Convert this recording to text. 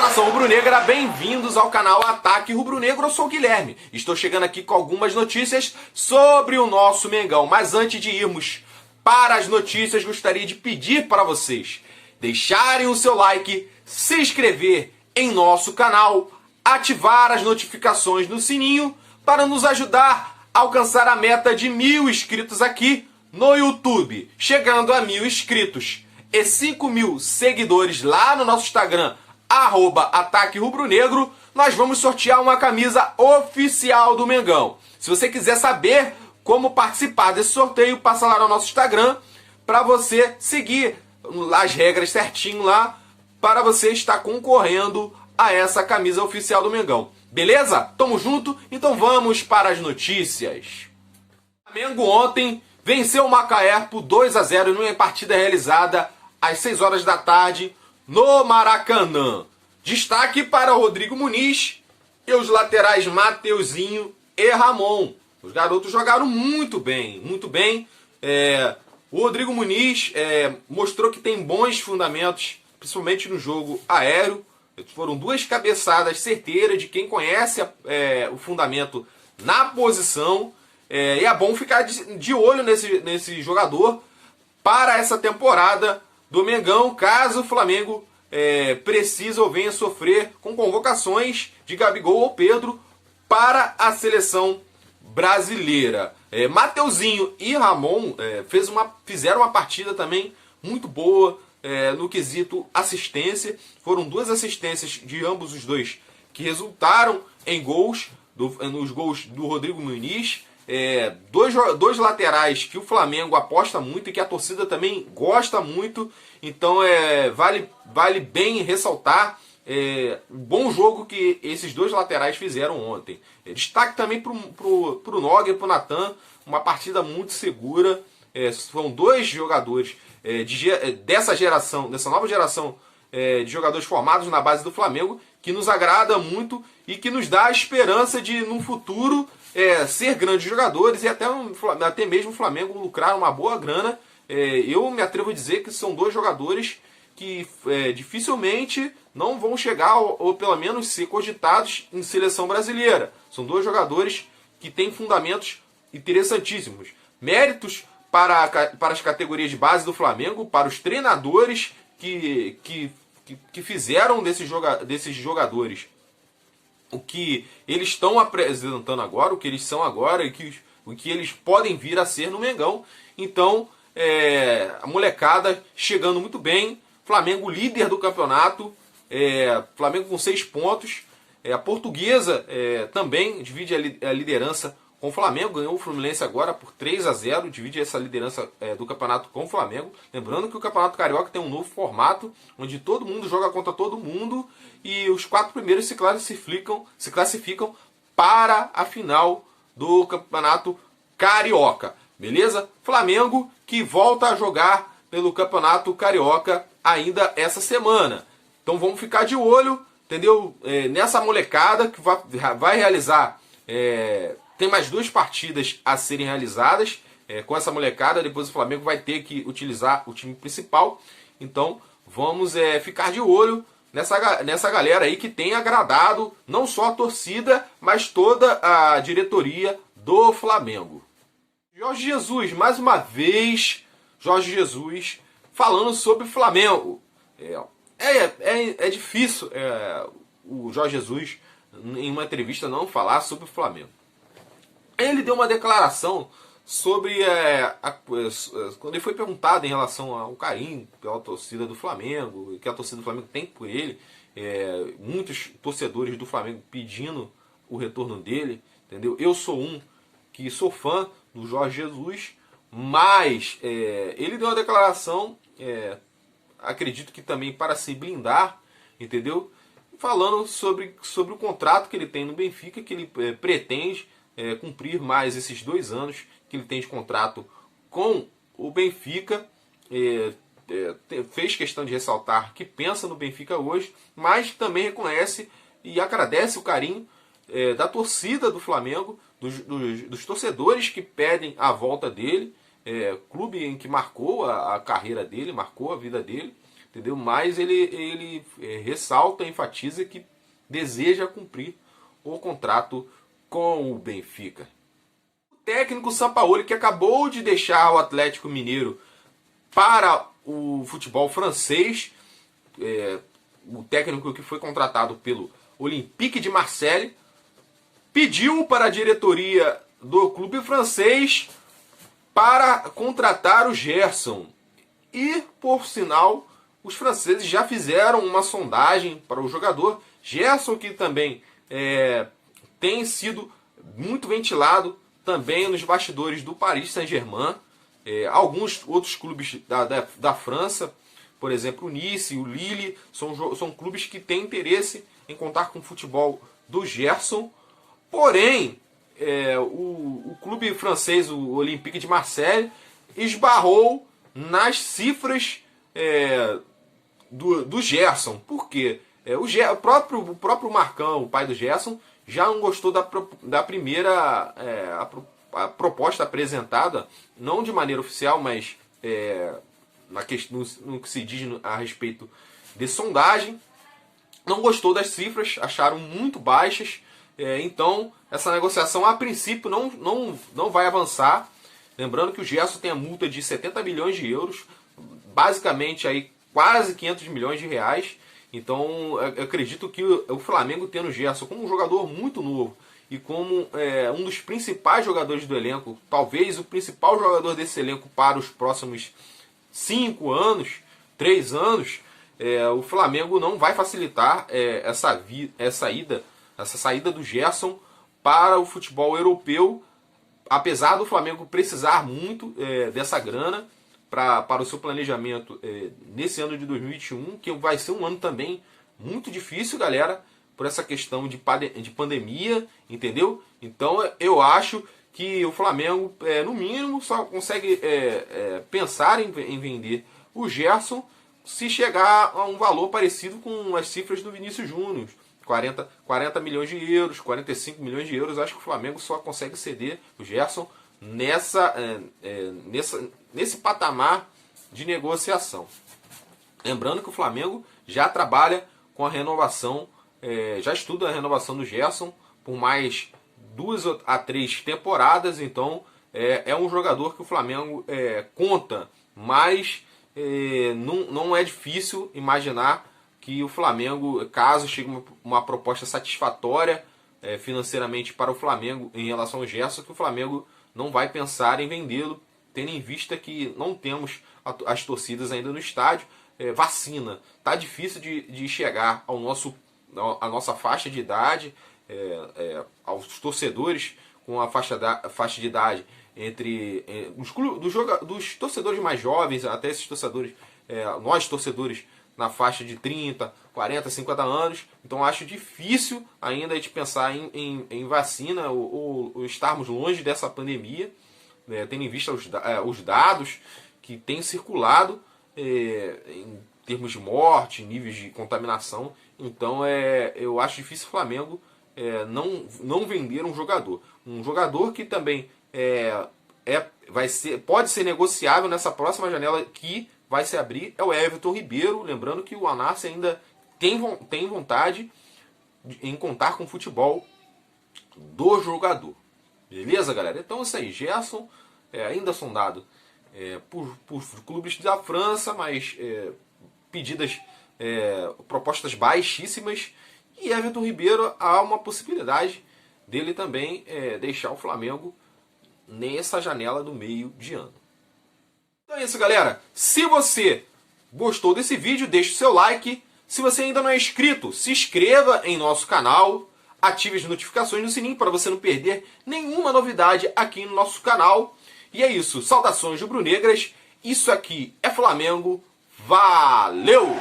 Nação Rubro-Negra, bem-vindos ao canal Ataque Rubro-Negro. Eu sou o Guilherme. Estou chegando aqui com algumas notícias sobre o nosso Mengão. Mas antes de irmos para as notícias, gostaria de pedir para vocês deixarem o seu like, se inscrever em nosso canal, ativar as notificações no sininho para nos ajudar a alcançar a meta de 1000 inscritos aqui no YouTube. Chegando a 1000 inscritos e 5.000 seguidores lá no nosso Instagram, @Ataque Rubro-Negro, nós vamos sortear uma camisa oficial do Mengão. Se você quiser saber como participar desse sorteio, passa lá no nosso Instagram para você seguir as regras certinho lá, para você estar concorrendo a essa camisa oficial do Mengão. Beleza? Tamo junto? Então vamos para as notícias. O Flamengo ontem venceu o Macaé por 2-0 numa partida realizada às 6 horas da tarde no Maracanã. Destaque para o Rodrigo Muniz e os laterais Mateuzinho e Ramon. Os garotos jogaram muito bem, muito bem. O Rodrigo Muniz mostrou que tem bons fundamentos, principalmente no jogo aéreo. Foram duas cabeçadas certeiras de quem conhece o fundamento na posição. E é bom ficar de olho nesse jogador para essa temporada do Mengão, caso o Flamengo precise ou venha sofrer com convocações de Gabigol ou Pedro para a seleção brasileira. Mateuzinho e Ramon fizeram uma partida também muito boa no quesito assistência. Foram duas assistências de ambos os dois que resultaram em gols, nos gols do Rodrigo Muniz. Dois laterais que o Flamengo aposta muito e que a torcida também gosta muito. Então vale bem ressaltar o bom jogo que esses dois laterais fizeram ontem. Destaque também para o Nogueira e para o Natan, uma partida muito segura. Foram dois jogadores dessa nova geração de jogadores formados na base do Flamengo, que nos agrada muito e que nos dá a esperança de, no futuro, ser grandes jogadores e até mesmo o Flamengo lucrar uma boa grana. Eu me atrevo a dizer que são dois jogadores que dificilmente não vão chegar ou pelo menos ser cogitados em seleção brasileira. São dois jogadores que têm fundamentos interessantíssimos. Méritos para as categorias de base do Flamengo, para os treinadores que fizeram desses jogadores o que eles estão apresentando agora, o que eles são agora e o que eles podem vir a ser no Mengão. Então, a molecada chegando muito bem. Flamengo líder do campeonato, Flamengo com 6 pontos. A Portuguesa também divide a liderança com o Flamengo, ganhou o Fluminense agora por 3-0, divide essa liderança do campeonato com o Flamengo. Lembrando que o Campeonato Carioca tem um novo formato, onde todo mundo joga contra todo mundo e os 4 primeiros se classificam para a final do Campeonato Carioca. Beleza? Flamengo que volta a jogar pelo Campeonato Carioca ainda essa semana. Então vamos ficar de olho, entendeu? Nessa molecada que vai realizar... Tem mais 2 partidas a serem realizadas com essa molecada. Depois o Flamengo vai ter que utilizar o time principal. Então vamos ficar de olho nessa galera aí que tem agradado não só a torcida, mas toda a diretoria do Flamengo. Jorge Jesus, mais uma vez, Jorge Jesus falando sobre o Flamengo. É difícil o Jorge Jesus, em uma entrevista, não falar sobre o Flamengo. Ele deu uma declaração sobre quando ele foi perguntado em relação ao carinho pela torcida do Flamengo, que a torcida do Flamengo tem por ele, muitos torcedores do Flamengo pedindo o retorno dele, entendeu? Eu sou que sou fã do Jorge Jesus, mas ele deu uma declaração, acredito que também para se blindar, entendeu? Falando sobre o contrato que ele tem no Benfica, que ele pretende cumprir mais esses 2 anos que ele tem de contrato com o Benfica. Fez questão de ressaltar que pensa no Benfica hoje, mas também reconhece e agradece o carinho da torcida do Flamengo, dos torcedores que pedem a volta dele, clube em que marcou a carreira dele, marcou a vida dele. entendeu? Mas ele ressalta, enfatiza que deseja cumprir o contrato com o Benfica. O técnico Sampaoli, que acabou de deixar o Atlético Mineiro para o futebol francês, o técnico que foi contratado pelo Olympique de Marseille, pediu para a diretoria do clube francês para contratar o Gerson. E, por sinal, os franceses já fizeram uma sondagem para o jogador. Gerson, que também tem sido muito ventilado também nos bastidores do Paris Saint-Germain. Alguns outros clubes da França, por exemplo, o Nice, o Lille, são clubes que têm interesse em contar com o futebol do Gerson. Porém, o clube francês, o Olympique de Marseille, esbarrou nas cifras do Gerson. Por quê? O próprio Marcão, o pai do Gerson, já não gostou da primeira a proposta apresentada, não de maneira oficial, mas no que se diz a respeito de sondagem. Não gostou das cifras, acharam muito baixas. Então, essa negociação, a princípio, não vai avançar. Lembrando que o Gerson tem a multa de 70 milhões de euros, basicamente aí quase 500 milhões de reais. Então, eu acredito que o Flamengo, tendo o Gerson como um jogador muito novo e como um dos principais jogadores do elenco, talvez o principal jogador desse elenco para os próximos 5 anos, 3 anos, o Flamengo não vai facilitar essa saída do Gerson para o futebol europeu, apesar do Flamengo precisar muito dessa grana para o seu planejamento nesse ano de 2021, que vai ser um ano também muito difícil, galera, por essa questão de pandemia, entendeu? Então eu acho que o Flamengo, no mínimo, só consegue pensar em vender o Gerson se chegar a um valor parecido com as cifras do Vinícius Júnior. 40 milhões de euros, 45 milhões de euros, acho que o Flamengo só consegue ceder o Gerson nesse patamar de negociação. Lembrando que o Flamengo já trabalha com a renovação, já estuda a renovação do Gerson por mais 2 a 3 temporadas, então é um jogador que o Flamengo conta, mas não é difícil imaginar que o Flamengo, caso chegue uma proposta satisfatória financeiramente para o Flamengo em relação ao Gerson, que o Flamengo não vai pensar em vendê-lo, tendo em vista que não temos as torcidas ainda no estádio. Vacina, tá difícil de chegar à nossa faixa de idade, aos torcedores com a faixa de idade entre dos torcedores mais jovens até esses torcedores, nós torcedores na faixa de 30, 40, 50 anos. Então acho difícil ainda de pensar em vacina ou estarmos longe dessa pandemia, tendo em vista os dados que têm circulado em termos de morte, níveis de contaminação. Então eu acho difícil o Flamengo não vender um jogador que também pode ser negociável nessa próxima janela que vai se abrir, é o Everton Ribeiro. Lembrando que o Al-Nassr ainda tem vontade em contar com o futebol do jogador. Beleza, galera? Então isso aí, Gerson ainda sondado por clubes da França, mas propostas baixíssimas. E Everton Ribeiro, há uma possibilidade dele também deixar o Flamengo nessa janela do meio de ano. Então é isso, galera. Se você gostou desse vídeo, deixe o seu like. Se você ainda não é inscrito, se inscreva em nosso canal. Ative as notificações no sininho para você não perder nenhuma novidade aqui no nosso canal. E é isso. Saudações rubro-negras. Isso aqui é Flamengo. Valeu!